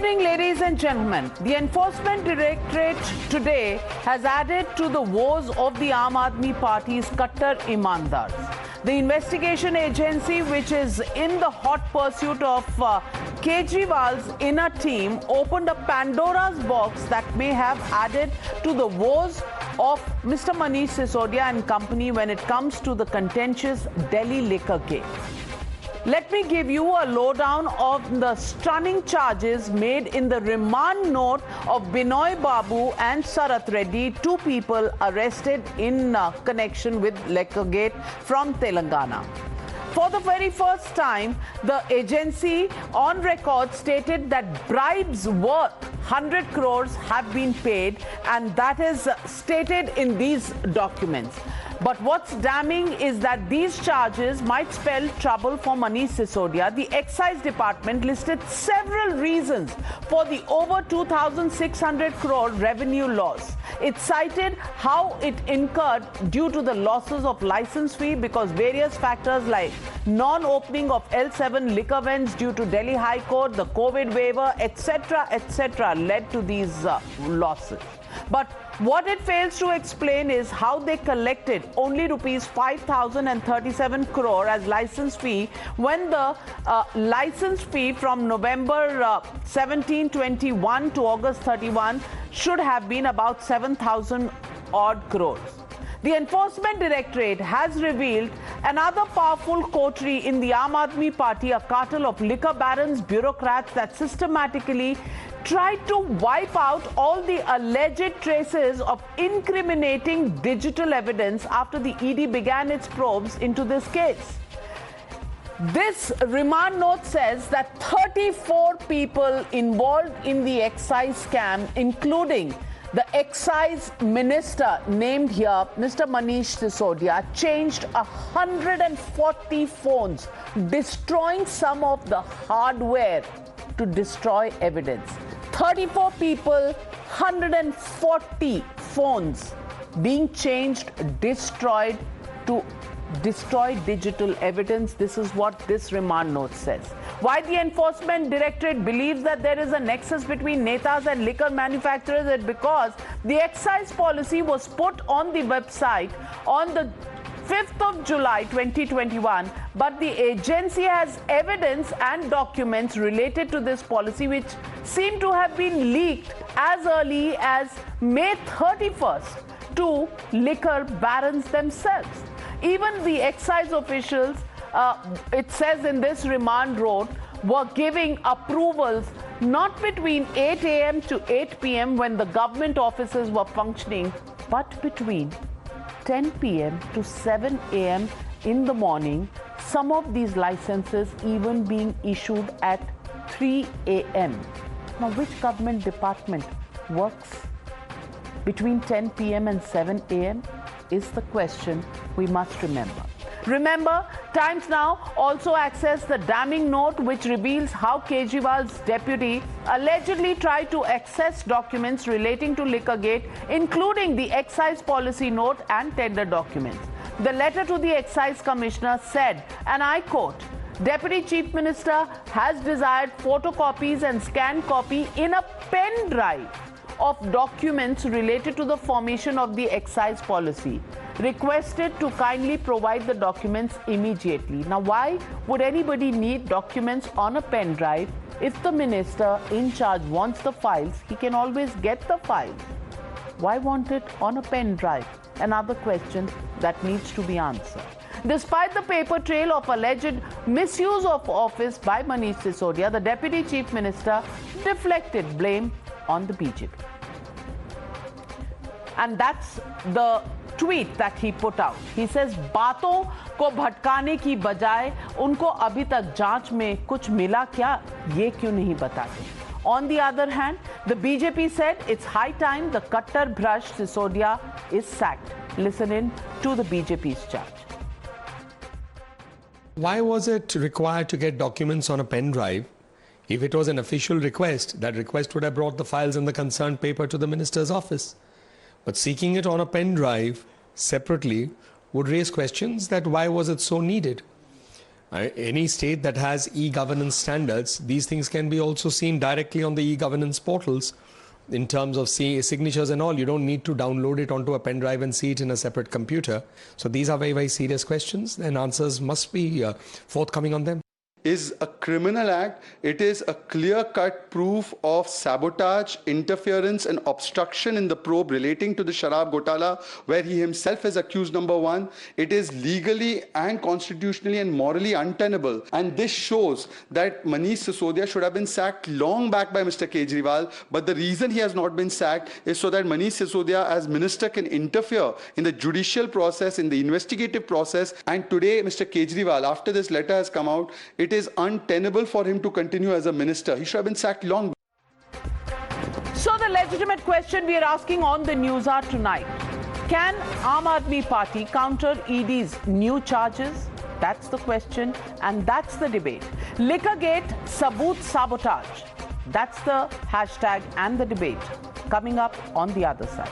evening, ladies and gentlemen. The Enforcement Directorate today has added to the woes of the Aam Aadmi Party's Kattar Imandars. The investigation agency, which is in the hot pursuit of Kejriwal's inner team, opened a Pandora's box that may have added to the woes of Mr. Manish Sisodia and company when it comes to the contentious Delhi liquor case. Let me give you a lowdown of the stunning charges made in the remand note of Binoy Babu and Sarath Reddy, two people arrested in connection with Liquorgate from Telangana. For the very first time, the agency on record stated that bribes worth 100 crores have been paid, and that is stated in these documents. But what's damning is that these charges might spell trouble for Manish Sisodia. The Excise Department listed several reasons for the over 2,600 crore revenue loss. It cited how it incurred due to the losses of license fee because various factors like non-opening of L7 liquor vends due to Delhi High Court, the COVID waiver, etc., led to these losses. But what it fails to explain is how they collected only rupees 5,037 crore as license fee when the license fee from November 17-21 to August 31 should have been about 7,000 odd crores. The Enforcement Directorate has revealed another powerful coterie in the Aam Aadmi Party, a cartel of liquor barons, bureaucrats that systematically tried to wipe out all the alleged traces of incriminating digital evidence after the ED began its probes into this case. This remand note says that 34 people involved in the excise scam, including the excise minister named here, Mr. Manish Sisodia, changed 140 phones, destroying some of the hardware to destroy evidence. 34 people, 140 phones being changed, destroyed to destroy digital evidence. This is what this remand note says. Why the Enforcement Directorate believes that there is a nexus between netas and liquor manufacturers is because the excise policy was put on the website on the 5th of July 2021, but the agency has evidence and documents related to this policy which seem to have been leaked as early as May 31st to liquor barons themselves. Even the excise officials, it says in this remand note, were giving approvals not between 8 a.m. to 8 p.m. when the government offices were functioning, but between 10 p.m. to 7 a.m. in the morning, some of these licenses even being issued at 3 a.m. Now, which government department works between 10 p.m. and 7 a.m. is the question we must remember. Remember, Times Now also accessed the damning note which reveals how Kejriwal's deputy allegedly tried to access documents relating to Liquorgate, including the excise policy note and tender documents. The letter to the excise commissioner said, and I quote, Deputy Chief Minister has desired photocopies and scanned copy in a pen drive of documents related to the formation of the excise policy. Requested to kindly provide the documents immediately. Now, why would anybody need documents on a pen drive? If the minister in charge wants the files, he can always get the files. Why want it on a pen drive? Another question that needs to be answered. Despite the paper trail of alleged misuse of office by Manish Sisodia, the Deputy Chief Minister deflected blame on the BJP. And that's the tweet that he put out. He says, बातों को भटकाने की बजाय उनको अभी तक जांच में कुछ मिला क्या, ये क्यों नहीं बताते? On the other hand, the BJP said it's high time the Kattar brush Sisodia is sacked. Listen in to the BJP's charge. Why was it required to get documents on a pen drive? If it was an official request, that request would have brought the files in the concerned paper to the minister's office. But seeking it on a pen drive separately would raise questions that why was it so needed? Any state that has e-governance standards, these things can be also seen directly on the e-governance portals in terms of signatures and all. You don't need to download it onto a pen drive and see it in a separate computer. So these are very, very serious questions, and answers must be forthcoming on them. Is a criminal act. It is a clear-cut proof of sabotage, interference and obstruction in the probe relating to the Sharab Ghotala, where he himself is accused number one. It is legally and constitutionally and morally untenable. And this shows that Manish Sisodia should have been sacked long back by Mr. Kejriwal. But the reason he has not been sacked is so that Manish Sisodia as minister can interfere in the judicial process, in the investigative process. And today, Mr. Kejriwal, after this letter has come out, it is untenable for him to continue as a minister. He should have been sacked long. So the legitimate question we are asking on the Newshour tonight: can Aam Aadmi Party counter ED's new charges? That's the question, and that's the debate. Liquorgate, Saboot Sabotage. That's the hashtag and the debate. Coming up on the other side.